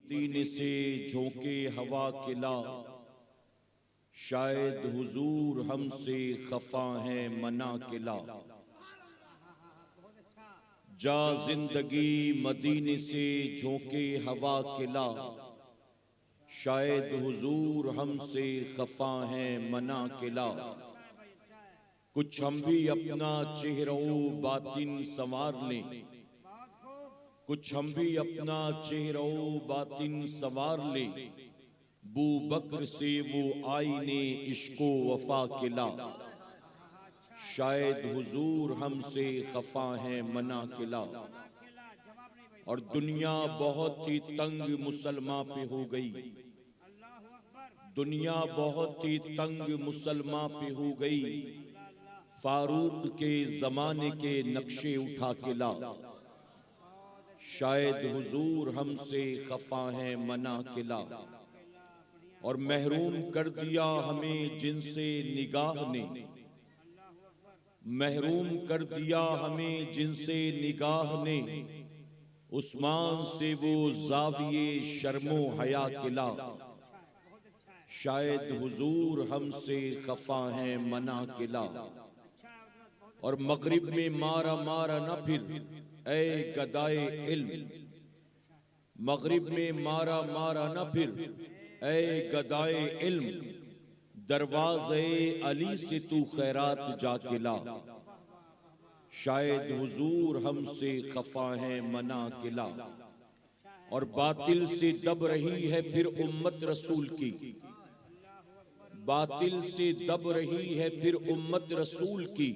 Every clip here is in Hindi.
मदीने से झोंके हवा किला, शायद हुजूर हमसे खफा है मना किला। जा जिंदगी मदीने से झोंके हवा किला, शायद हुजूर हमसे खफा है मना किला। कुछ हम भी अपना चेहरा बातिन संवार लें, कुछ हम भी अपना चेहरा बातिन संवार ले। बू बकर से वो आईने इश्को वफा किला, शायद हुजूर हमसे खफा है मना किला। और दुनिया बहुत ही तंग मुसलमान पे हो गई, दुनिया बहुत ही तंग मुसलमान पे हो गई। फारूक के जमाने के नक्शे उठा के ला, शायद हुजूर हमसे खफा है मना किला। और महरूम कर दिया हमें जिनसे निगाह ने, महरूम कर दिया हमें जिनसे निगाह ने। उस्मान से वो ज़ाविये शर्मो हया किला, शायद हुजूर हमसे खफा है मना किला। और मगरिब में मारा मारा न फिर ऐ गदाए इल्म, मगरिब में मारा मारा न फिर ऐ गदाए इल्म। दरवाज़े अली से तू खैरात जाके ला, शायद हुजूर हमसे खफा है मना किला। और बातिल से दब रही है फिर उम्मत रसूल की, बातिल से दब रही है फिर उम्मत रसूल की।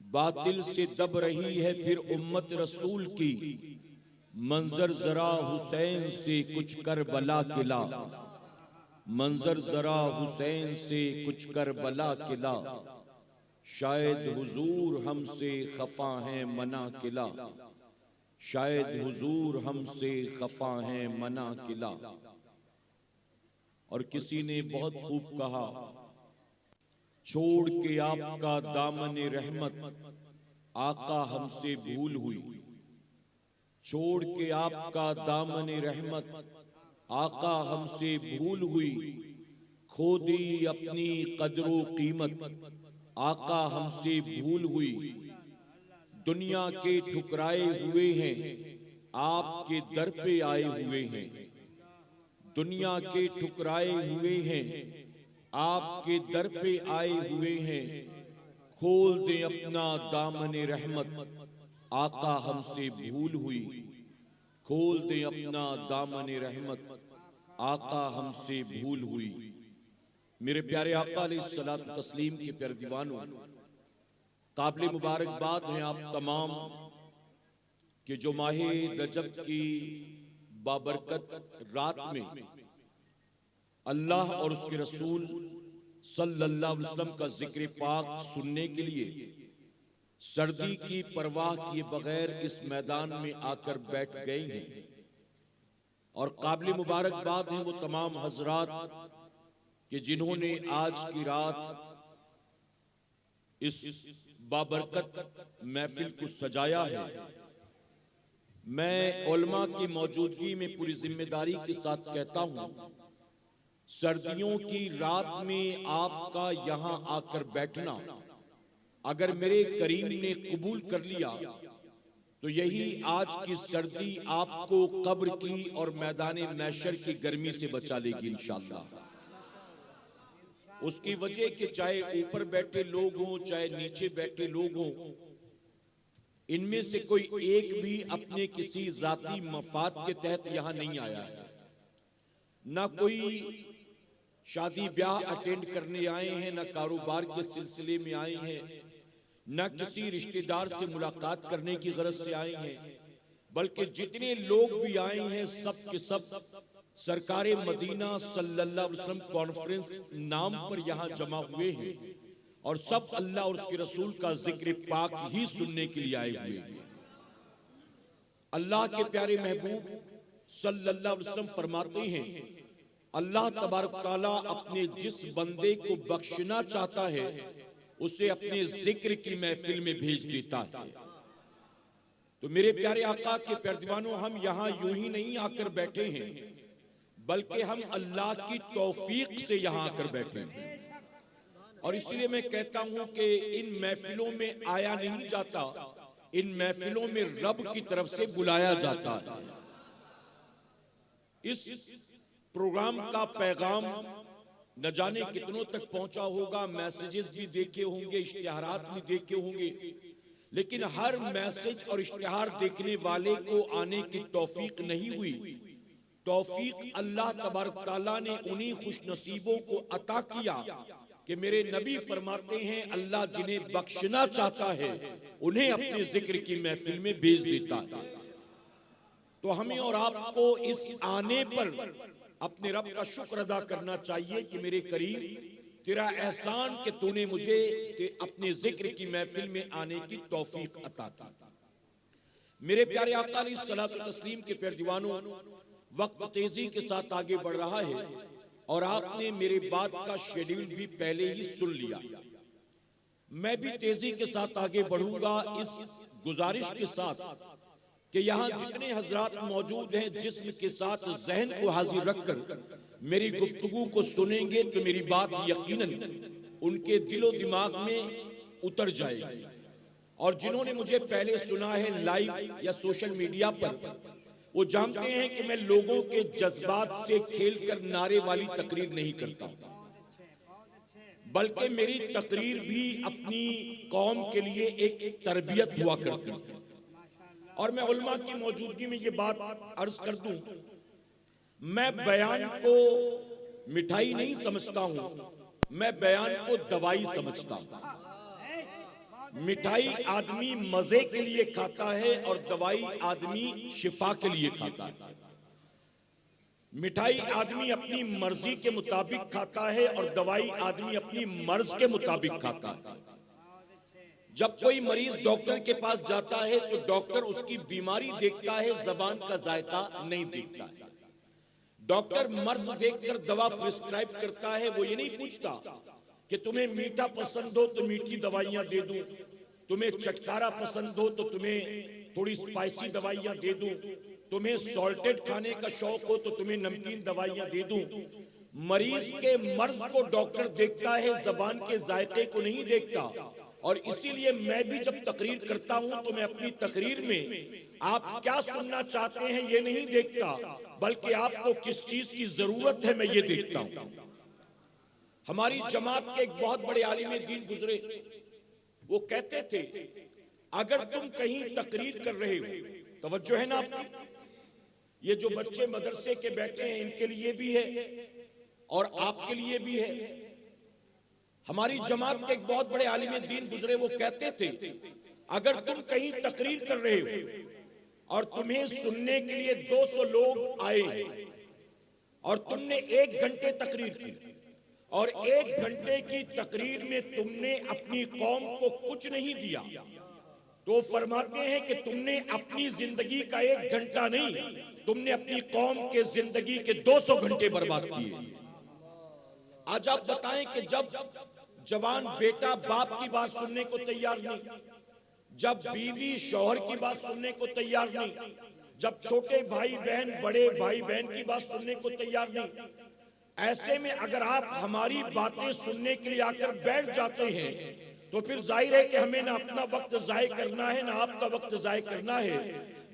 बातिल से दब रही है फिर उम्मत रसूल की। मंजर जरा हुसैन से कुछ करबला किला, मंजर जरा हुसैन से कुछ करबला किला। शायद हुजूर हमसे खफा है मना किला, शायद हुजूर हमसे खफा है मना किला। और किसी ने बहुत खूब कहा, छोड़ के आपका दामन रहमत आका हमसे भूल हुई। छोड़ के आपका दामन रहमत आका हमसे भूल हुई। खो दी अपनी कदरो कीमत आका हमसे भूल हुई। दुनिया के ठुकराए हुए हैं आपके दर पे आए हुए हैं, दुनिया के ठुकराए हुए हैं आपके दर पे आए हुए हैं। खोल दे अपना दामन रहमत आका हमसे भूल हुई। खोल दे अपना दामन रहमत आका हमसे भूल हुई। मेरे प्यारे आका अलैहिस्सलातु तस्लीम के प्यारे दीवानों, काबिल मुबारकबाद हैं आप तमाम कि जो माहे रजब की बाबरकत रात में अल्लाह और उसके रसूल सल्लल्लाहु अलैहि वसल्लम का जिक्र पाक सुनने के लिए सर्दी की परवाह किए बगैर इस मैदान में आकर बैठ गए हैं। और काबिल मुबारकबाद हैं वो तमाम हजरात कि जिन्होंने आज की रात इस बाबरकत महफिल को सजाया है। मैं उलमा की मौजूदगी में पूरी जिम्मेदारी के साथ कहता हूं, सर्दियों की रात में आपका यहां आकर बैठना अगर मेरे करीम ने कबूल कर लिया तो यही आज की सर्दी आपको कब्र की और मैदान महशर की गर्मी से बचा लेगी इंशाअल्लाह। उसकी वजह कि चाहे ऊपर बैठे लोग हों चाहे नीचे बैठे लोग हों, इनमें से कोई एक भी अपने किसी जाती मफाद के तहत यहां नहीं आया है। ना कोई शादी ब्याह अटेंड करने आए हैं, ना कारोबार के सिलसिले में आए हैं, ना किसी रिश्तेदार से मुलाकात करने की गरज से आए हैं, बल्कि जितने लोग भी आए हैं सब के सब सरकारे मदीना सल्लल्लाहु अलैहि वसल्लम कॉन्फ्रेंस नाम पर यहाँ जमा हुए हैं और सब अल्लाह और उसके रसूल का जिक्र पाक ही सुनने के लिए आए हुए हैं। अल्लाह के प्यारे महबूब सल्लल्लाहु अलैहि वसल्लम फरमाते हैं, अल्लाह तबारक तआला अपने जिस बंदे को बख्शना चाहता है उसे अपने जिक्र की महफिल में भेज देता है। तो मेरे प्यारे आका के प्यारे दीवानों, हम यहाँ यूं ही नहीं आकर बैठे हैं, बल्कि हम अल्लाह की तौफीक से यहाँ आकर बैठे हैं। और इसलिए मैं कहता हूं कि इन महफिलों में आया नहीं जाता, इन महफिलों में रब की तरफ से बुलाया जाता है। इस प्रोग्राम का पैगाम न जाने कितनों तक पहुंचा होगा, मैसेजेस भी देखे होंगे, इश्तिहारात भी देखे होंगे, लेकिन हर मैसेज और इश्तिहार देखने वाले को आने की तौफीक नहीं हुई। तौफीक अल्लाह तबारक ताला ने उन्हीं खुश नसीबों को अता किया कि मेरे नबी फरमाते हैं, अल्लाह जिन्हें बख्शना चाहता है उन्हें अपने जिक्र की महफिल में भेज देता है। तो हमें और आपको इस आने पर अपने रब का शुक्र अदा करना चाहिए कि मेरे करीम तेरा एहसान कि तूने मुझे अपने जिक्र की महफिल में आने की तौफीक अता की। मेरे प्यारे आका अलैहिस्सलातु तस्लीम के प्यारे दीवानों, वक्त तेजी के साथ आगे बढ़ रहा है और आपने मेरे बात का शेड्यूल भी पहले ही सुन लिया। मैं भी तेजी के साथ आगे बढ़ूंगा इस गुजारिश के साथ कि यहाँ जितने हजरात मौजूद हैं, जिस्म के साथ जहन को हाजिर रखकर मेरी गुफ्तगू को सुनेंगे तो मेरी बात यकीनन उनके दिलो दिमाग में उतर जाएगी। और जिन्होंने मुझे पहले सुना है लाइव या सोशल मीडिया पर, वो जानते हैं कि मैं लोगों के जज्बात से खेलकर नारे वाली तकरीर नहीं करता, बल्कि मेरी तकरीर भी अपनी कौम के लिए एक तरबियत हुआ करती है। और मैं उलमा की मौजूदगी में ये बात अर्ज कर दूं, मैं बयान को मिठाई नहीं समझता हूं, मैं बयान को दवाई समझता हूं। मिठाई आदमी मजे के लिए खाता है और दवाई आदमी शिफा के लिए खाता है। मिठाई आदमी अपनी मर्जी के मुताबिक खाता है और दवाई आदमी अपनी मर्ज के मुताबिक खाता है। जब कोई मरीज डॉक्टर के पास जाता है तो डॉक्टर उसकी बीमारी देखता है, जबान का जायका नहीं देखता है। डॉक्टर मर्ज देखकर दवा प्रिस्क्राइब करता है, वो ये नहीं पूछता कि तुम्हें मीठा पसंद हो तो मीठी दवाइयां दे दूं, तुम्हें चटकारा पसंद हो तो तुम्हें थोड़ी स्पाइसी दवाइयां दे दूं, तुम्हें सॉल्टेड खाने का शौक हो तो तुम्हें नमकीन दवाइयां दे दूं। मरीज के मर्ज को डॉक्टर देखता है, जबान के जायके को नहीं देखता। और इसीलिए मैं भी जब तकरीर करता हूं तो मैं अपनी तकरीर में आप क्या सुनना चाहते हैं ये नहीं देखता, बल्कि आपको किस चीज की जरूरत है मैं ये देखता हूं। हमारी जमात के एक बहुत बड़े आलिम दीन गुजरे, वो कहते थे अगर तुम कहीं तकरीर कर रहे हो, तवज्जो है ना आपकी, ये जो बच्चे मदरसे के बैठे हैं इनके लिए भी है और आपके लिए भी है। हमारी जमात के एक बहुत बड़े आलिम दीन गुजरे, वो कहते थे अगर तुम कहीं तकरीर कर रहे हो और तुम्हें सुनने के लिए 200 लोग आए और तुमने 1 घंटे तकरीर की और 1 घंटे की तकरीर में तुमने अपनी कौम को कुछ नहीं दिया, तो फरमाते हैं कि तुमने अपनी जिंदगी का 1 घंटा नहीं, तुमने अपनी कौम के जिंदगी के 200 घंटे बर्बाद किए। आज आप बताएं कि जब जवान बेटा बाप की बात सुनने को तैयार नहीं, जब बीवी शौहर की बात सुनने को तैयार नहीं, जब छोटे भाई बहन बड़े भाई बहन की बात सुनने को तैयार नहीं, ऐसे में अगर आप हमारी बातें सुनने के लिए आकर बैठ जाते हैं तो फिर जाहिर है कि हमें ना अपना वक्त जाय करना है ना आपका वक्त जाय करना है।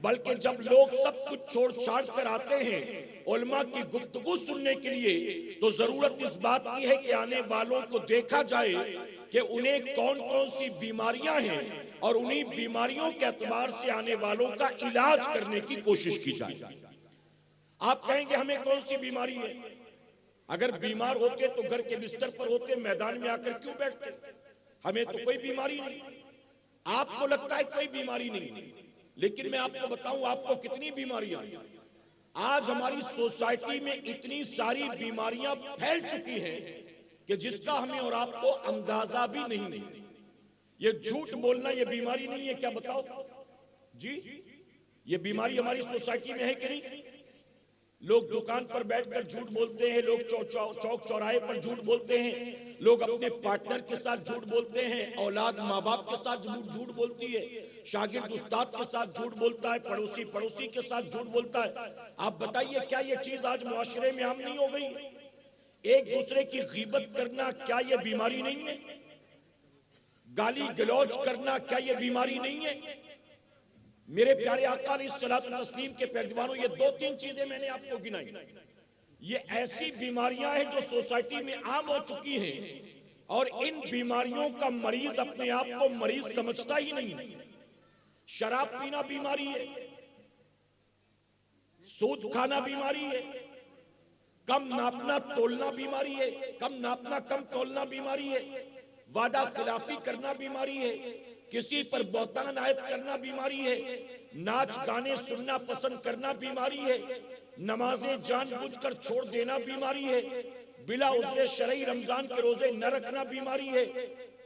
बल्कि जब लोग सब कुछ छोड़ छाड़ कर आते हैं उलमा की गुफ्तगू सुनने के लिए, तो जरूरत इस बात की है कि आने वालों को देखा जाए कि उन्हें कौन कौन सी बीमारियां हैं और उन्हीं बीमारियों के एतबार से आने वालों का इलाज करने की कोशिश की जाए। आप कहेंगे हमें कौन सी बीमारी है? अगर बीमार होते तो घर के बिस्तर पर होते, मैदान में आकर क्यों बैठते? हमें तो कोई बीमारी नहीं। आपको लगता है कोई बीमारी नहीं, लेकिन मैं आपको बताऊं आपको कितनी बीमारियां। आज हमारी सोसाइटी में इतनी सारी बीमारियां फैल चुकी हैं कि जिसका हमें और आपको अंदाजा भी नहीं। ये झूठ बोलना ये बीमारी नहीं है क्या? बताओ जी, ये बीमारी हमारी सोसाइटी में है कि नहीं? लोग दुकान पर बैठकर झूठ बोलते हैं, लोग चौक चौराहे पर झूठ बोलते हैं, लोग अपने पार्टनर के साथ झूठ बोलते हैं, औलाद माँ बाप के साथ झूठ बोलती है, शागिर्द उस्ताद के साथ झूठ बोलता है, पड़ोसी पड़ोसी के साथ झूठ बोलता है। आप बताइए क्या ये चीज आज मुआशरे में आम नहीं हो गई? एक दूसरे की गीबत करना क्या ये बीमारी नहीं है? गाली गलौज करना क्या ये बीमारी नहीं है? मेरे प्यारे आका अलैहिस्सलातु तस्लीम के पैरदीवानों, ये दो तीन चीजें मैंने आपको गिनाई, ये ऐसी बीमारियां हैं जो सोसाइटी में आम हो चुकी हैं और इन बीमारियों का मरीज अपने आप को मरीज समझता ही नहीं। शराब पीना बीमारी है, सूद खाना बीमारी है, कम नापना तोलना बीमारी है, कम नापना कम तोलना बीमारी है, वादा खिलाफी करना बीमारी है, किसी पर बहतान आयत करना बीमारी है, नाच गाने सुनना पसंद करना बीमारी है, नमाजें जानबूझकर छोड़ देना बीमारी है, बिला उज़्र शरई रमजान के रोजे न रखना बीमारी है,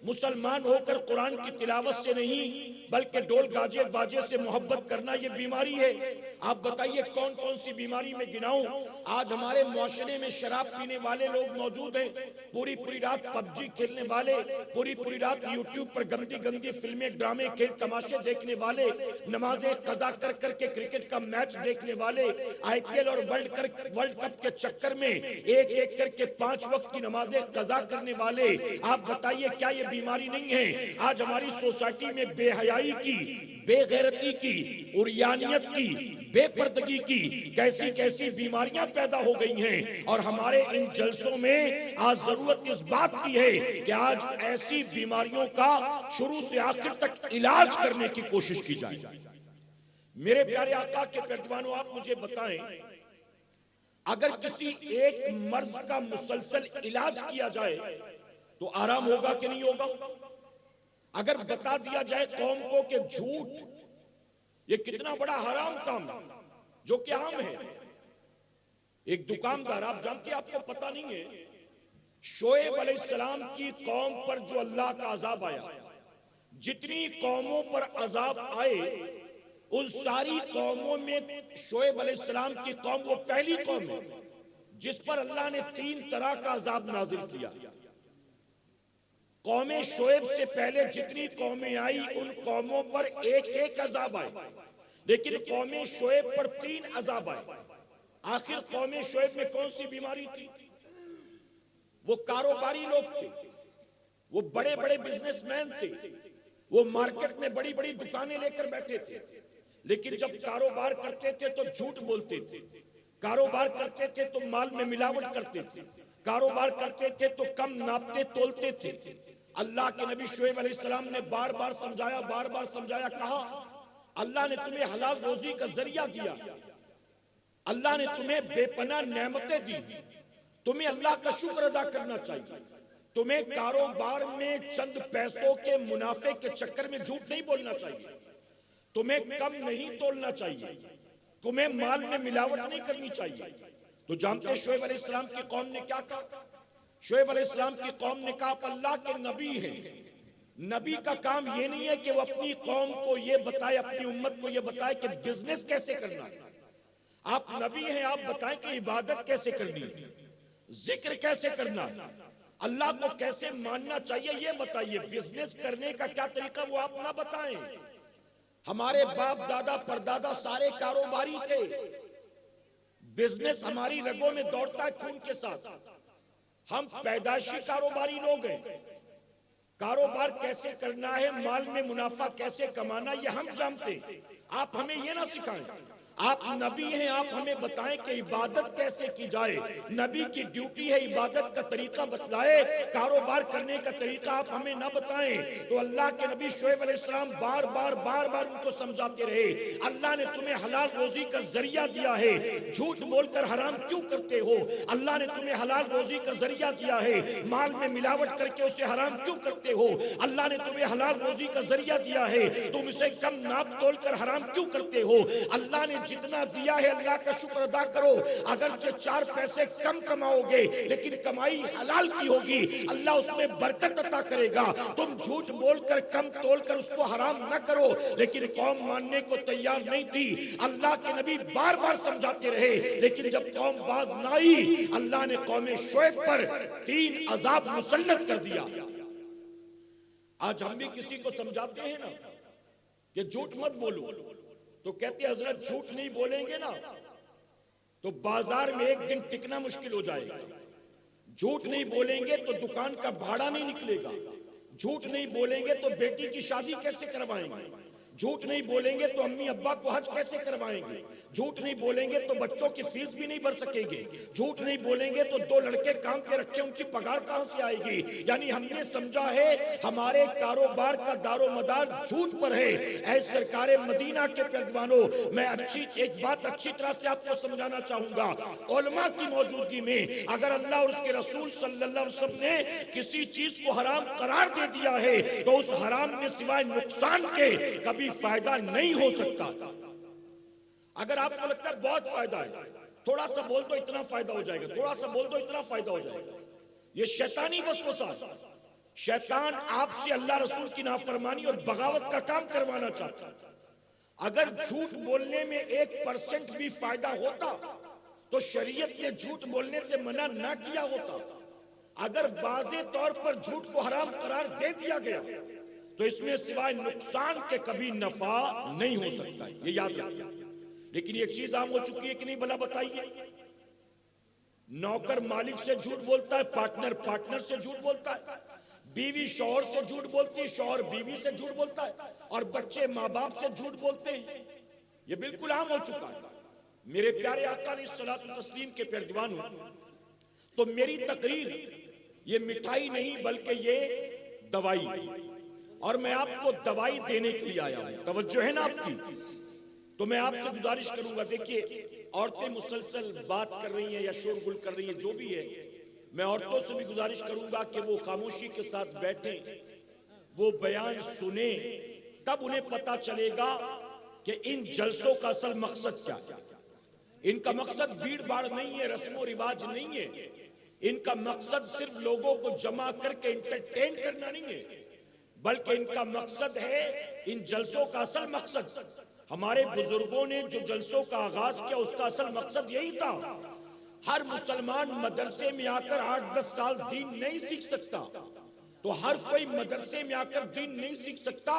मुसलमान होकर कुरान की तिलावत से नहीं बल्कि डोल गाजे बाजे से मोहब्बत करना ये बीमारी है। आप बताइए कौन कौन सी बीमारी में गिनाऊं? आज हमारे मुआशरे में शराब पीने वाले लोग मौजूद हैं, पूरी पूरी रात पबजी खेलने वाले, पूरी पूरी रात यूट्यूब पर गंदी गंदी फिल्में ड्रामे खेल तमाशे देखने वाले, नमाजें कजा कर करके क्रिकेट का मैच देखने वाले, IPL और वर्ल्ड कप के चक्कर में एक एक करके 5 वक्त की नमाजें कजा करने वाले। आप बताइए क्या ये बीमारी नहीं है? आज हमारी सोसाइटी में बेहयाई की, बेगैरती की, उरियानियत की, बेपर्दगी की कैसी कैसी बीमारियां पैदा हो गई हैं और हमारे इन जलसों में आज जरूरत इस बात की है कि आज ऐसी बीमारियों का शुरू से आखिर तक इलाज करने की कोशिश की जाए। मेरे प्यारे आका के पैरदीवानों, आप मुझे बताएं, अगर किसी एक मर्ज का मुसलसल इलाज किया जाए तो आराम होगा कि नहीं होगा? अगर बता दिया जाए कौम को कि झूठ ये कितना बड़ा हराम काम जो कि आम है। एक दुकानदार, आप जानते हैं, आपको पता नहीं है, शोएब अलैहिस्सलाम की कौम पर जो अल्लाह का अजाब आया, जितनी कौमों पर अजाब आए उन सारी कौमों में शोएब अलैहिस्सलाम की कौम वो पहली कौम है जिस पर अल्लाह ने 3 तरह का अजाब नाजिल किया। कौमें शोएब से पहले जितनी कौमें आई उन कौमों पर एक एक अजाब आए, लेकिन कौमें शोएब पर 3 अजाब आए। आखिर कौमें शोएब में कौन सी बीमारी थी? वो कारोबारी लोग थे, वो बड़े बड़े बिजनेसमैन थे, वो मार्केट में बड़ी बड़ी दुकानें लेकर बैठे थे, लेकिन जब कारोबार करते थे तो झूठ बोलते थे, कारोबार करते थे तो माल में मिलावट करते थे, कारोबार करते थे तो कम नापते तोलते थे। अल्लाह के नबी शुएब अलैहिस्सलाम ने बार बार समझाया, कहा अल्लाह ने तुम्हें हलाल रोजी का जरिया दिया, अल्लाह ने तुम्हें बेपनाह नेमतें दी, तुम्हें अल्लाह का शुक्र अदा करना चाहिए। तुम्हें कारोबार में चंद पैसों के मुनाफे के चक्कर में झूठ नहीं बोलना चाहिए, तुम्हें कम नहीं तोलना चाहिए, तुम्हें माल में मिलावट नहीं करनी चाहिए। तो जानते शुएब अलैहिस्सलाम की कौम ने क्या कहा? शुएब अलैहिस्सलाम की कौम ने कहा, आप अल्लाह के नबी हैं, नबी का काम ये नहीं है कि वो अपनी कौम को ये बताए, अपनी उम्मत को ये बताए कि बिजनेस कैसे करना है। आप नबी हैं, आप बताएं कि इबादत कैसे करनी है, जिक्र कैसे करना है, अल्लाह को कैसे मानना चाहिए, ये बताइए। बिजनेस करने का क्या तरीका वो आप ना बताएं। हमारे बाप दादा परदादा सारे कारोबारी थे, बिजनेस हमारी रगों में दौड़ता है खून के साथ। हम पैदाइशी कारोबारी लोग हैं, कारोबार कैसे करना है, माल में मुनाफा कैसे कमाना ये हम जानते हैं। आप हमें ये ना सिखाएं। आप नबी हैं, आप हमें बताएं कि इबादत कैसे की जाए। नबी की ड्यूटी है इबादत का तरीका बतलाए, कारोबार करने का तरीका आप हमें ना बताएं। तो अल्लाह के नबी शुएब अलैहिस्सलाम बार बार उनको समझाते रहे, अल्लाह ने तुम्हें हलाल रोजी का जरिया दिया है, झूठ बोलकर हराम क्यों करते हो? अल्लाह ने तुम्हें हलाल रोजी का जरिया दिया है, माल में मिलावट करके उसे हराम क्यों करते हो? अल्लाह ने तुम्हें हलाल रोजी का जरिया दिया है, तुम इसे कम नाप तोल कर हराम क्यों करते हो? अल्लाह ने जितना दिया है अल्लाह का शुक्र अदा करो। अगरचे 4 पैसे कम कमाओगे लेकिन कमाई हलाल की होगी, अल्लाह उसमें बरकत अता करेगा। तुम झूठ बोलकर कम तोलकर उसको हराम न करो, लेकिन कौम मानने को तैयार नहीं थी। अल्लाह के नबी बार बार समझाते रहे, लेकिन जब कौम बाज न आई, अल्लाह ने कौम शुएब पर 3 अजाब मुसल्लत कर दिया। आज हम भी किसी को समझाते हैं ना कि झूठ मत बोलो, तो कहते हजरत झूठ नहीं बोलेंगे ना तो बाजार में एक दिन टिकना मुश्किल हो जाएगा। झूठ नहीं बोलेंगे तो दुकान का भाड़ा नहीं निकलेगा। झूठ नहीं बोलेंगे तो बेटी की शादी कैसे करवाएंगे। झूठ नहीं बोलेंगे तो अम्मी अब्बा को हज कैसे करवाएंगे। झूठ नहीं बोलेंगे तो बच्चों की फीस भी नहीं भर सकेंगे। झूठ नहीं बोलेंगे तो 2 लड़के काम पे रखे उनकी पगार कहां से आएगी। यानी हमने समझा है हमारे कारोबार का दारो मदार झूठ पर है। ऐ सरकारे मदीना के पैगवानों, मैं एक बात अच्छी तरह से आपको समझाना चाहूंगा। उलमा की मौजूदगी में अगर अल्लाह और उसके रसूल सल्लल्लाहु अलैहि वसल्लम ने किसी चीज को हराम करार दे दिया है तो उस हराम में सिवाय नुकसान के कभी फायदा नहीं हो सकता। अगर आपको लगता है बहुत फायदा है, थोड़ा सा बोल दो इतना फायदा हो जाएगा, थोड़ा सा बोल दो इतना फायदा हो जाएगा। ये शैतानी वसवसा। शैतान आपसे अल्लाह रसूल की नाफरमानी और बगावत का काम करवाना चाहता है। अगर झूठ बोलने में 1% भी फायदा होता तो शरीयत ने झूठ बोलने से मना ना किया होता। अगर वाज़े तौर पर झूठ को हराम करार दे दिया गया तो इसमें सिवाय नुकसान के कभी नफा नहीं हो सकता, ये याद रखिए। लेकिन एक चीज आम हो चुकी है कि नहीं, भला बताइए। नौकर मालिक से झूठ बोलता है, पार्टनर पार्टनर से झूठ बोलता है, बीवी शौहर से झूठ बोलती है, शौहर बीवी से झूठ बोलता है, और बच्चे माँ बाप से झूठ बोलते हैं। ये बिल्कुल आम हो चुका है। मेरे प्यारे आका अलैहिस्सलातु तस्लीम के पैरजवानों, तो मेरी तकरीर ये मिठाई नहीं बल्कि ये दवाई, और मैं आपको दवाई देने के लिए आया हूं। तवज्जो है ना आपकी? तो मैं आपसे गुजारिश करूंगा, देखिए औरतें मुसलसल बात कर रही हैं या शोरगुल कर रही हैं, जो भी है, मैं औरतों से भी गुजारिश करूंगा कि वो खामोशी के साथ बैठे, वो बयान सुने, तब उन्हें पता चलेगा कि इन जलसों का असल मकसद क्या है। इनका मकसद भीड़ भाड़ नहीं है, रस्मो रिवाज नहीं है। इनका मकसद सिर्फ लोगों को जमा करके इंटरटेन करना नहीं है, बल्कि इनका मकसद है, इन जलसों का असल मकसद, हमारे बुजुर्गों ने जो जलसों का आगाज किया उसका असल मकसद यही था। हर मुसलमान मदरसे में आकर 8-10 साल दीन नहीं सीख सकता, तो हर कोई मदरसे में आकर दीन नहीं सीख सकता।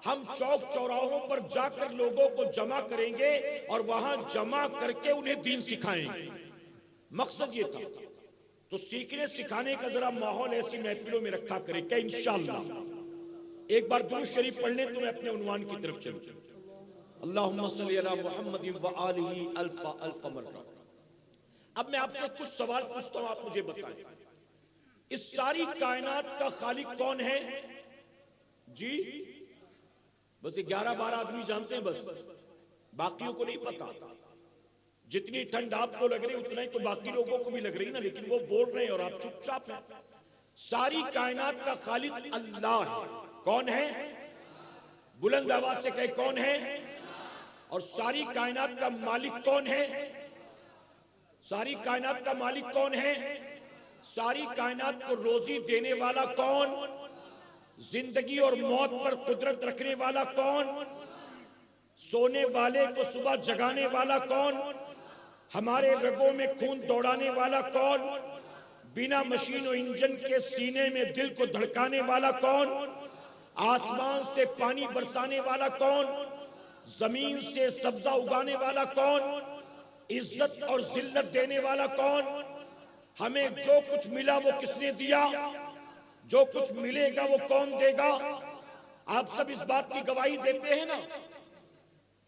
हम चौक चौराहों पर जाकर लोगों को जमा करेंगे और वहां जमा करके उन्हें दीन सिखाएंगे। मकसद ये था। तो सीखने सिखाने का जरा माहौल ऐसी महफिलों में रखा करें क्या इंशाअल्लाह। एक बार दुरूद शरीफ पढ़ लें तो मैं अपने उन्वान की तरफ चलूं। अल्लाहुम्मा सल्ली अला मुहम्मद व आलिही अल्फा अल्फा मर्रा। अब मैं आपसे कुछ सवाल पूछता हूं, आप मुझे बताएं, इस सारी कायनात का खालिक कौन है जी? बस 11-12 आदमी जानते हैं, बस बाकियों को नहीं पता। जितनी ठंड आपको लग रही उतना ही तो बाकी लोगों को भी लग रही ना, लेकिन वो बोल रहे हैं और आप चुपचाप हैं। सारी कायनात का खालिक अल्लाह है। कौन है? बुलंद आवाज से कहे कौन है? और सारी कायनात का मालिक कौन है? सारी कायनात का मालिक कौन है? सारी कायनात को रोजी देने वाला कौन? जिंदगी और मौत पर कुदरत रखने वाला कौन? सोने वाले को सुबह जगाने वाला कौन? हमारे रगों में खून दौड़ाने वाला कौन? बिना मशीन और इंजन के सीने में दिल को धड़काने वाला कौन? आसमान से पानी बरसाने वाला कौन? जमीन से सब्जा उगाने वाला कौन? इज्जत और जिल्लत देने वाला कौन? हमें जो कुछ मिला वो किसने दिया? जो कुछ मिलेगा वो कौन देगा? आप सब इस बात की गवाही देते हैं ना,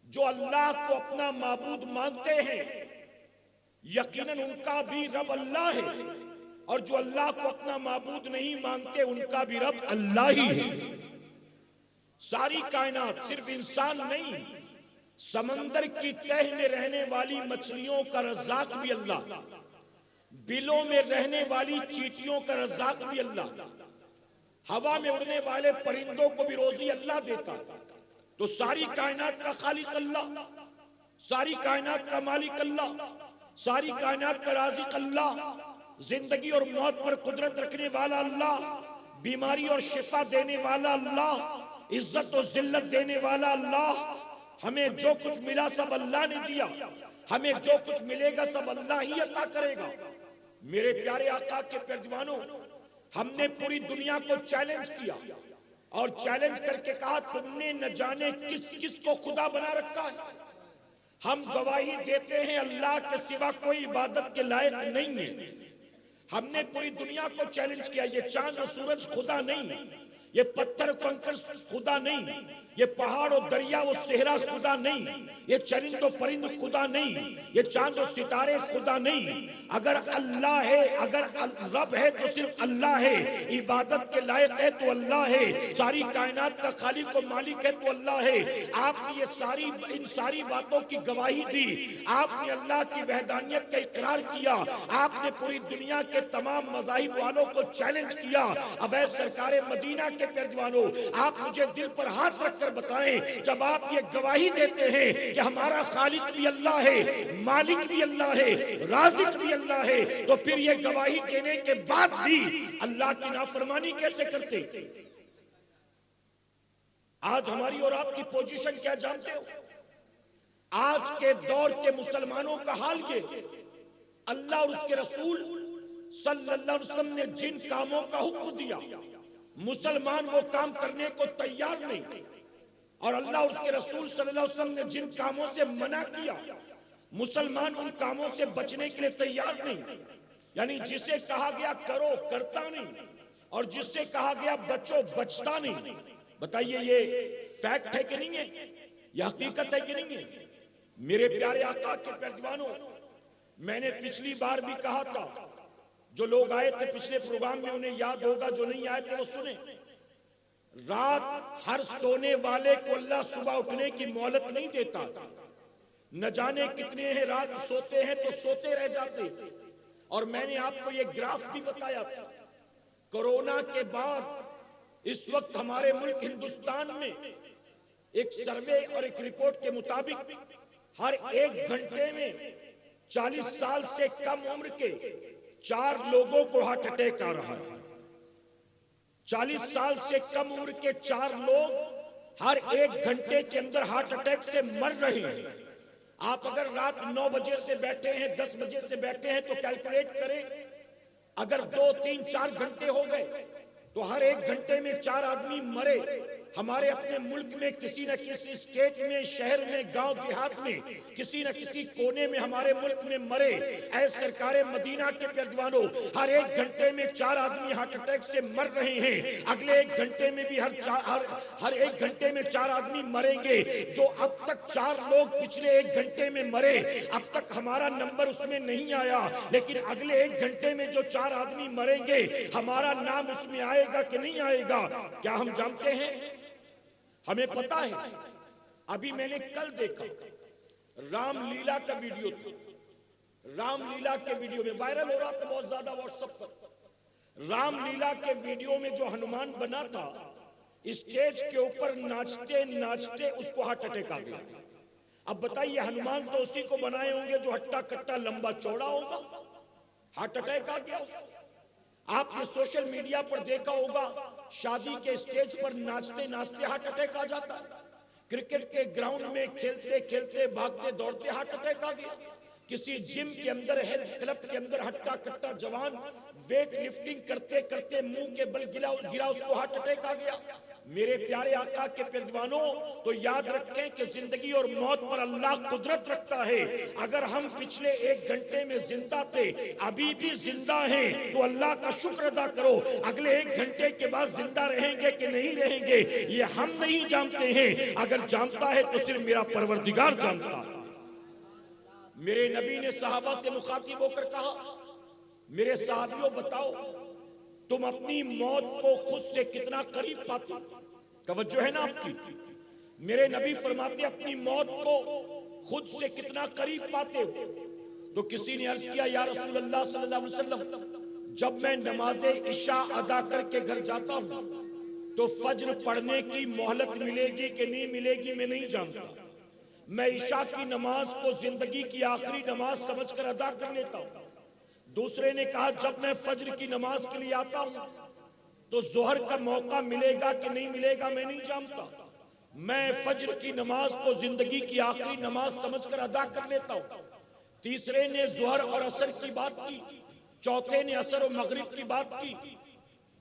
जो अल्लाह को अपना माबूद मानते हैं यकीनन उनका भी रब अल्लाह है, और जो अल्लाह को अपना माबूद नहीं मानते उनका भी रब अल्लाह ही है। सारी कायनात, सिर्फ इंसान नहीं, समंदर की तह में रहने वाली मछलियों का रज़्ज़ाक़ भी अल्लाह, बिलों में रहने वाली चींटियों का रज़्ज़ाक़ भी अल्लाह, हवा में उड़ने वाले परिंदों को भी रोजी अल्लाह देता। तो सारी कायनात का खालिक अल्लाह। सारी कायनात का मालिक अल्लाह, सारी कायनात का राज़िक अल्लाह, जिंदगी और मौत पर कुदरत रखने वाला अल्लाह, बीमारी और शिफा देने वाला अल्लाह, इज्जत और जिल्लत देने वाला अल्लाह। हमें जो कुछ मिला सब अल्लाह ने दिया, हमें जो कुछ मिलेगा सब अल्लाह ही अता करेगा। मेरे प्यारे आका के पैरवानों, हमने पूरी दुनिया को चैलेंज किया और चैलेंज करके कहा तुमने न जाने किस किस को खुदा बना रखा है। हम गवाही देते हैं अल्लाह के सिवा कोई इबादत के लायक नहीं है। हमने पूरी दुनिया को चैलेंज किया, ये चांद और सूरज खुदा नहीं, ये पत्थर कंकर खुदा नहीं, ये पहाड़ और दरिया और सेहरा खुदा नहीं, ये चरिंद और परिंद खुदा नहीं, ये चांद और सितारे खुदा नहीं। अगर अल्लाह है, अगर रब है तो सिर्फ अल्लाह है, इबादत के लायक है तो अल्लाह है, सारी कायनात का खालिक और मालिक है तो अल्लाह है। आपने ये इन सारी बातों की गवाही दी, आपने अल्लाह की वहदानियत का इकरार किया, आपने पूरी दुनिया के तमाम मज़ाहिब वालों को चैलेंज किया। अब ऐ सरकारे मदीना के पैरवानों, आप मुझे दिल पर हाथ रखकर बताएं, जब आप ये गवाही देते हैं कि हमारा खालिक भी अल्लाह है, मालिक भी अल्लाह है, राज़िक भी अल्लाह है, तो फिर ये गवाही देने के बाद भी अल्लाह की नाफरमानी कैसे करते? आज हमारी और आपकी पोजीशन क्या जानते हो? आज के दौर के मुसलमानों का हाल ये, अल्लाह और उसके रसूल सल्लल्लाहु अलैहि वसल्लम ने जिन कामों का हुक्म दिया, मुसलमान वो काम करने को तैयार नहीं, और अल्लाह और उसके रसूल सल्लल्लाहु अलैहि वसल्लम ने जिन कामों से मना किया, मुसलमान उन कामों से बचने के लिए तैयार नहीं। यानी जिसे कहा गया करो करता नहीं, और जिससे कहा गया बचो बचता नहीं। बताइए ये फैक्ट है कि नहीं है? यह हकीकत है कि नहीं है? मेरे प्यारे आका के पैरवानों, मैंने पिछली बार भी कहा था, जो लोग आए थे पिछले प्रोग्राम में उन्हें याद होगा, जो नहीं आए थे वो सुने। रात हर सोने वाले को अल्लाह सुबह उठने की मोहलत नहीं देता। न जाने कितने हैं रात सोते हैं तो सोते रह जाते। और मैंने आपको ये ग्राफ भी बताया था, कोरोना के बाद इस वक्त हमारे मुल्क हिंदुस्तान में एक सर्वे और एक रिपोर्ट के मुताबिक हर 1 घंटे में 40 साल से कम उम्र के 4 लोगों को हार्ट अटैक आ रहा है। 40 साल से कम उम्र के 4 लोग हर 1 घंटे के अंदर हार्ट अटैक से मर रहे हैं। आप अगर रात 9 बजे से बैठे हैं, 10 बजे से बैठे हैं, तो कैलकुलेट करें, अगर 2, 3, 4 घंटे हो गए तो हर 1 घंटे में 4 आदमी मरे। हमारे अपने मुल्क में किसी न किसी स्टेट में, शहर में, गांव देहात में, किसी न किसी कोने में हमारे मुल्क में मरे। ऐसे सरकारे मदीना के पैरवानों, हर 1 घंटे में 4 आदमी हार्ट अटैक से मर रहे हैं। अगले 1 घंटे में भी हर 1 घंटे में 4 आदमी मरेंगे। जो अब तक 4 लोग पिछले 1 घंटे में मरे, अब तक हमारा नंबर उसमें नहीं आया, लेकिन अगले 1 घंटे में जो 4 आदमी मरेंगे, हमारा नाम उसमें आएगा कि नहीं आएगा? क्या हम जानते हैं? हमें पता है। अभी मैंने कल देखा, रामलीला का वीडियो था। रामलीला के वीडियो में वायरल हो रहा था बहुत ज्यादा व्हाट्सएप पर। रामलीला के वीडियो में जो हनुमान बना था, स्टेज के ऊपर नाचते नाचते उसको हार्ट अटैक आ गया। अब बताइए, हनुमान तो उसी को बनाए होंगे जो हट्टा कट्टा लंबा चौड़ा होगा, हार्ट अटैक आ गया उसको। आपने सोशल मीडिया पर देखा होगा, शादी के स्टेज पर नाचते नाचते हार्ट अटैक आ जाता है। क्रिकेट के ग्राउंड में खेलते खेलते, भागते दौड़ते हार्ट अटैक आ गया। किसी जिम के अंदर, हेल्थ क्लब के अंदर हट्टा कट्टा जवान वेट लिफ्टिंग करते करते मुंह के बल गिरा, उसको हार्ट अटैक आ गया। मेरे प्यारे आका के पैरवानों, तो याद रखें कि जिंदगी और मौत पर अल्लाह कुदरत रखता है। अगर हम पिछले 1 घंटे में जिंदा थे, अभी भी जिंदा हैं, तो अल्लाह का शुक्र अदा करो। अगले 1 घंटे के बाद जिंदा रहेंगे कि नहीं रहेंगे, ये हम नहीं जानते हैं। अगर जानता है तो सिर्फ मेरा परवरदिगार जानता है। मेरे नबी ने सहाबा से मुखातिब होकर कहा, मेरे सहाबियों बताओ, तुम अपनी मौत को खुद से कितना करीब पाते? तवज्जो है ना आपकी? मेरे नबी फरमाते, अपनी मौत को खुद से कितना करीब पाते हो? तो किसी ने अर्ज किया, या रसूल अल्लाह सल्लल्लाहु अलैहि वसल्लम, जब मैं नमाज़े इशा अदा करके घर जाता हूं तो फज्र पढ़ने की मोहलत मिलेगी कि नहीं मिलेगी मैं नहीं जानता। मैं ईशा की नमाज को जिंदगी की आखिरी नमाज समझकर अदा कर लेता हूं। दूसरे ने कहा जब मैं फज्र की नमाज के लिए आता हूं तो जोहर का मौका मिलेगा कि नहीं मिलेगा मैं नहीं जानता, मैं फज्र की नमाज को जिंदगी की आखिरी नमाज समझकर अदा कर लेता हूं। तीसरे ने जोहर और असर की बात की, चौथे ने असर और मगरिब की बात की,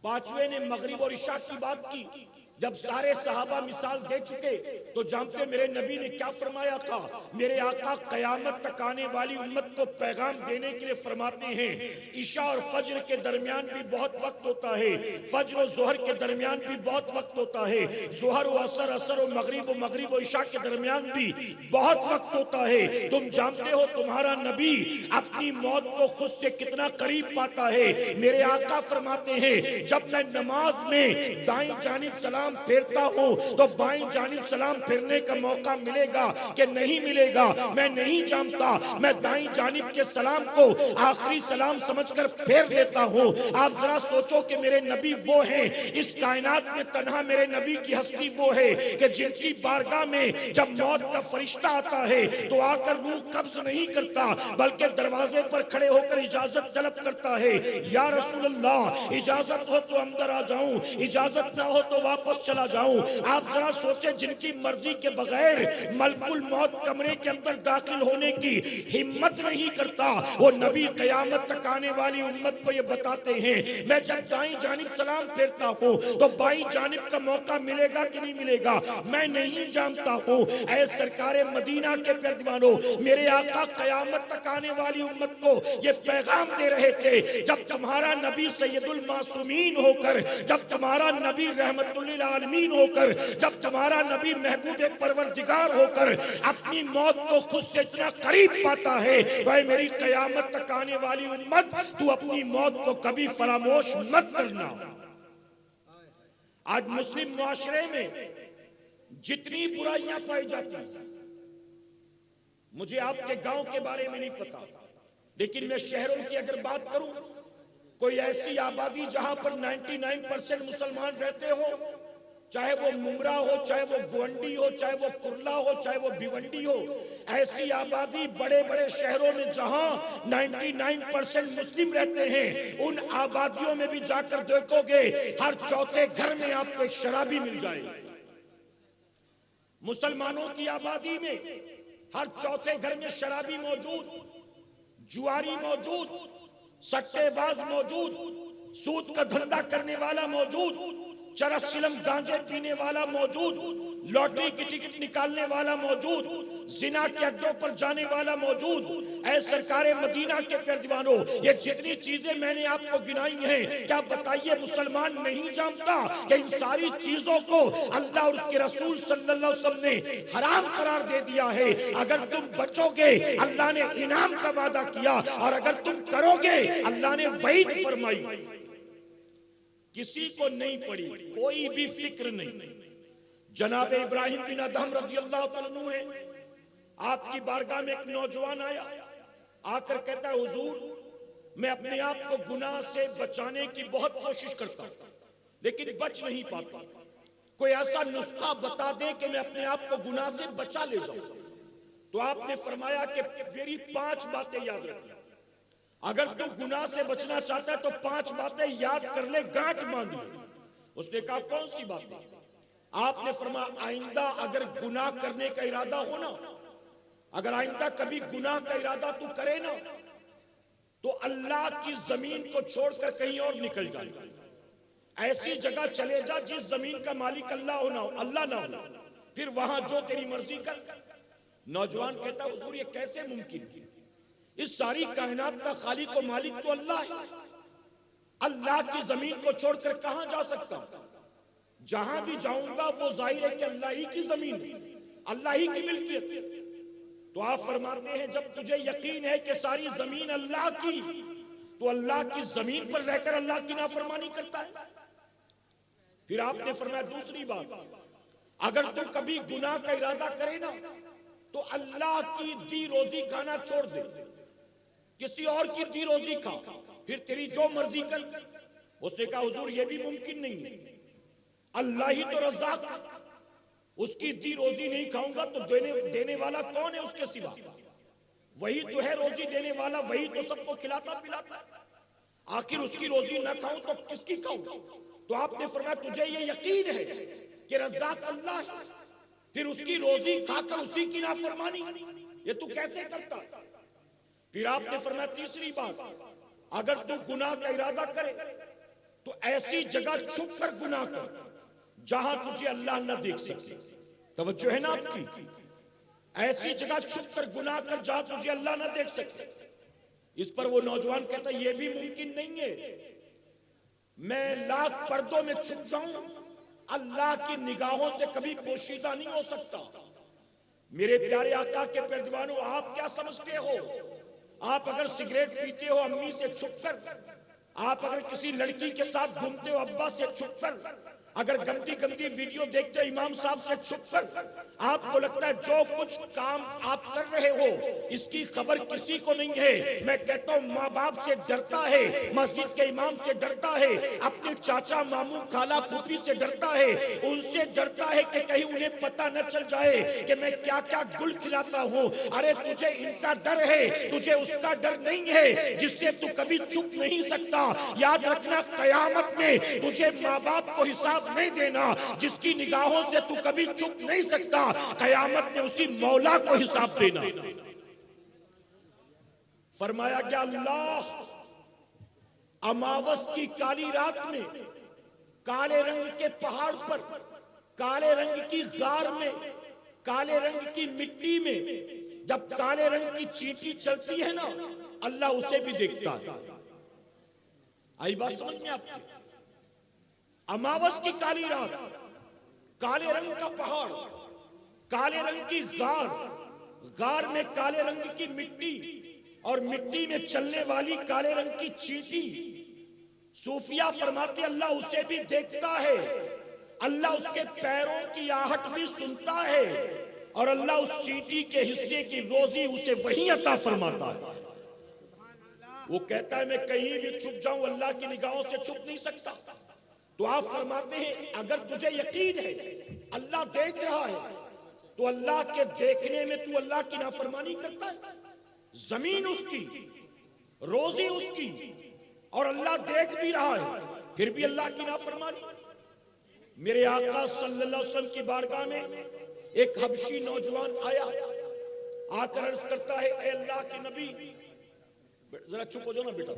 पांचवें ने मगरिब और इशा की बात की। जब सारे सहाबा मिसाल दे चुके तो जानते मेरे नबी ने क्या फरमाया था। मेरे आका कयामत तक आने वाली उम्मत को पैगाम देने के लिए फरमाते हैं इशा और फज्र के दरमियान भी बहुत वक्त होता है, फज्र और जोहर के दरमियान भी बहुत वक्त होता है, जोहर और असर, असर और मगरिब और इशा के दरमियान भी बहुत वक्त होता है। तुम जानते हो तुम्हारा नबी अपनी मौत को खुद से कितना करीब पाता है। मेरे आका फरमाते हैं जब मैं नमाज में दाईं जानिब सलाम फेरता हूं तो बाईं जानिब सलाम फेरने का मौका मिलेगा कि नहीं मिलेगा मैं नहीं जानता, मैं दाईं जानिब के सलाम को आखिरी सलाम समझकर फेर लेता हूं। आप जरा सोचो कि मेरे नबी वो हैं, इस कायनात में तन्हा मेरे नबी की हस्ती वो है कि जिनकी बारगाह में जब मौत का फरिश्ता आता है तो आकर रूह कब्ज नहीं करता बल्कि दरवाजे पर खड़े होकर इजाजत तलब करता है, या रसूल अल्लाह इजाजत हो तो अंदर आ जाऊं, इजाजत ना हो तो वापस चला जाऊं। आप जरा सोचें जिनकी मर्जी के बगैर मलकुल मौत कमरे के अंदर दाखिल होने की हिम्मत नहीं करता, वो नबी कयामत तक आने वाली उम्मत को ये बताते हैं मैं जब दाईं जानिब सलाम फेरता हूं तो बाईं जानिब का मौका मिलेगा कि नहीं मिलेगा मैं नहीं जानता हूं। ऐ सरकारे मदीना के प्यारे दीवानों, मेरे आका कयामत तक आने वाली उम्मत को ये पैगाम दे रहे थे जब तुम्हारा नबी सैयदुल मासूमीन होकर, जब तुम्हारा नबी रहमतुल आलमीन होकर, जब तुम्हारा नबी महबूब परवरदिगार होकर अपनी मौत को खुद से इतना करीब पाता है तो मेरी कयामत तक आने वाली उम्मत तू अपनी मौत को कभी फरामोश मत करना। आज मुस्लिम मुआशरे में जितनी बुराइयां पाई जाती हैं, मुझे आपके गांव के बारे में नहीं पता, लेकिन मैं शहरों की अगर बात करूं, कोई ऐसी आबादी जहां पर 99% मुसलमान रहते हो, चाहे वो मुमरा हो, चाहे वो गोंडी हो, चाहे वो कुर्ला हो, चाहे वो भिवंडी हो, ऐसी आबादी बड़े बड़े शहरों में जहां 99% मुस्लिम रहते हैं, उन आबादियों में भी जाकर देखोगे हर चौथे घर में आपको एक शराबी मिल जाएगा। मुसलमानों की आबादी में हर चौथे घर में शराबी मौजूद, जुआरी मौजूद, सट्टेबाज मौजूद, सूद का धंधा करने वाला मौजूद, चरस चिलम गांजे पीने वाला मौजूद, लॉटरी की टिकट निकालने वाला मौजूद, जिना के अड्डों पर जाने वाला मौजूद। ऐ सरकारे मदीना के प्यारे दीवानों, ये जितनी चीजें मैंने आपको गिनाई हैं, क्या बताइए मुसलमान नहीं जानता कि इन सारी चीजों को अल्लाह और उसके रसूल सल्लल्लाहु अलैहि वसल्लम ने हराम करार दे दिया है। अगर तुम बचोगे अल्लाह ने इनाम का वादा किया और अगर तुम करोगे अल्लाह ने वईद फरमाई। किसी को नहीं पड़ी, कोई भी फिक्र नहीं। जनाब इब्राहिम बिन अदहम रज़ियल्लाहु तआला अन्हु है, आपकी बारगाह में एक नौजवान आया, आकर कहता है हुजूर मैं अपने आप को गुनाह से बचाने की बहुत कोशिश करता हूं लेकिन बच नहीं पाता, कोई ऐसा नुस्खा बता दे कि मैं अपने आप को गुनाह से बचा ले जाऊं। तो आपने फरमाया कि मेरी 5 बातें याद रखना, अगर तू गुनाह से बचना चाहता है तो 5 बातें याद कर ले, गांठ बांध ले। उसने कहा कौन सी बातें? आपने फरमाया आइंदा अगर गुनाह करने का इरादा हो ना, अगर आइंदा कभी गुनाह का इरादा तू करे ना तो अल्लाह की जमीन को छोड़कर कहीं और निकल जाए, ऐसी जगह चले जा जिस जमीन का मालिक अल्लाह हो ना हो, अल्लाह ना हो, फिर वहां जो तेरी मर्जी कर। नौजवान कहता हुजूर ये कैसे मुमकिन है? इस सारी कायनात का खालिक और मालिक तो अल्लाह है, अल्लाह की जमीन को छोड़कर कहां जा सकता हूं? जहां भी जाऊंगा वो जाहिर है कि अल्लाह ही की जमीन है, अल्लाह ही की मिल्कियत है। तो आप फरमाते हैं जब तुझे यकीन है कि सारी जमीन अल्लाह की, तो अल्लाह की जमीन पर रहकर अल्लाह की नाफरमानी करता है। फिर आपने फरमाया दूसरी बात, अगर तू कभी गुनाह का इरादा करे ना तो अल्लाह की दी रोजी खाना छोड़ दे, किसी और की दी रोजी खा, फिर तेरी जो मर्जी कर। उसने कहा हुजूर ये भी मुमकिन नहीं है, अल्लाह ही तो रज़्ज़ाक है। उसकी दी रोजी नहीं खाऊंगा तो देने वाला कौन है उसके सिवा? वही तो है रोजी देने वाला, वही तो सबको खिलाता पिलाता है। आखिर उसकी रोजी ना खाऊं तो किसकी खाऊं? तो आपने फरमाया तुझे ये यकीन है कि रज़्ज़ाक़ अल्लाह है, फिर उसकी रोजी खाकर उसी की नाफरमानी ये तू कैसे करता? फिर आपने फरमाया तीसरी बात, अगर तू गुनाह का इरादा करे तो ऐसी जगह छुप कर गुनाह कर जहां तुझे अल्लाह न देख सके। तवज्जो है ना आपकी? ऐसी जगह छुप कर गुनाह कर जहां तुझे अल्लाह न देख सके। इस पर वो नौजवान कहता है ये भी मुमकिन नहीं है, मैं लाख पर्दों में छुप जाऊं, अल्लाह की निगाहों से कभी पोशीदा नहीं हो सकता। मेरे प्यारे आका के प्यारे दीवानों, आप क्या समझते हो? आप अगर सिगरेट पीते हो अम्मी से छुपकर, आप अगर किसी लड़की के साथ घूमते हो अब्बा से छुपकर, अगर गंदी गंदी वीडियो देखते हो इमाम साहब से छुपकर, आपको लगता है जो कुछ काम आप कर रहे हो इसकी खबर किसी को नहीं है। मैं कहता हूँ माँ बाप से डरता है, मस्जिद के इमाम से डरता है, अपने चाचा मामू खाला फूफी से डरता है, उनसे डरता है कि कहीं उन्हें पता न चल जाए कि मैं क्या क्या गुल खिलाता हूँ। अरे तुझे इनका डर है, तुझे उसका डर नहीं है जिससे तू कभी छुप नहीं सकता। याद रखना कयामत में तुझे माँ बाप को हिसाब नहीं देना, जिसकी निगाहों से तू कभी छुप नहीं सकता, कयामत में उसी मौला को हिसाब देना। फरमाया गया अल्लाह अमावस की काली रात में काले रंग के पहाड़ पर, काले रंग की गार में, काले रंग की मिट्टी में जब काले रंग की चींटी चलती है ना, अल्लाह उसे भी देखता है। आई बात समझ में आपकी? अमावस की काली रात, काले रंग का पहाड़, काले रंग की गार, गार में काले रंग की मिट्टी और मिट्टी में चलने वाली काले रंग की चींटी। सूफिया फरमाते अल्लाह उसे भी देखता है, अल्लाह उसके पैरों की आहट भी सुनता है और अल्लाह उस चींटी के हिस्से की रोजी उसे वही अता फरमाता है। वो कहता है मैं कहीं भी छुप जाऊं अल्लाह की निगाहों से छुप नहीं सकता। तो आप फरमाते हैं अगर तुझे यकीन है अल्लाह देख रहा है तो अल्लाह के देखने में तू अल्लाह की नाफरमानी करता है। जमीन उसकी, रोजी उसकी और अल्लाह देख भी रहा है, फिर भी अल्लाह की नाफरमानी। मेरे आका सल्लल्लाहु अलैहि वसल्लम की बारगाह में एक हबशी नौजवान आया, आकर अर्ज करता है ए अल्लाह के नबी, जरा चुप हो जाओ ना बेटा,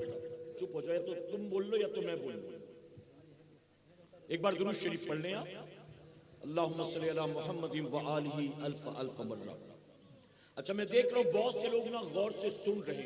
चुप हो जाओ, या तो तुम बोल लो या तो मैं बोल लो। एक बार दुरूद शरीफ पढ़ लें आप, अल्लाहुम्मा सल्ली अला मुहम्मदिन व आलिही अल्फ अल्फ मर्रा। अच्छा मैं देख रहा हूं बहुत से लोग ना गौर से सुन रहे हैं।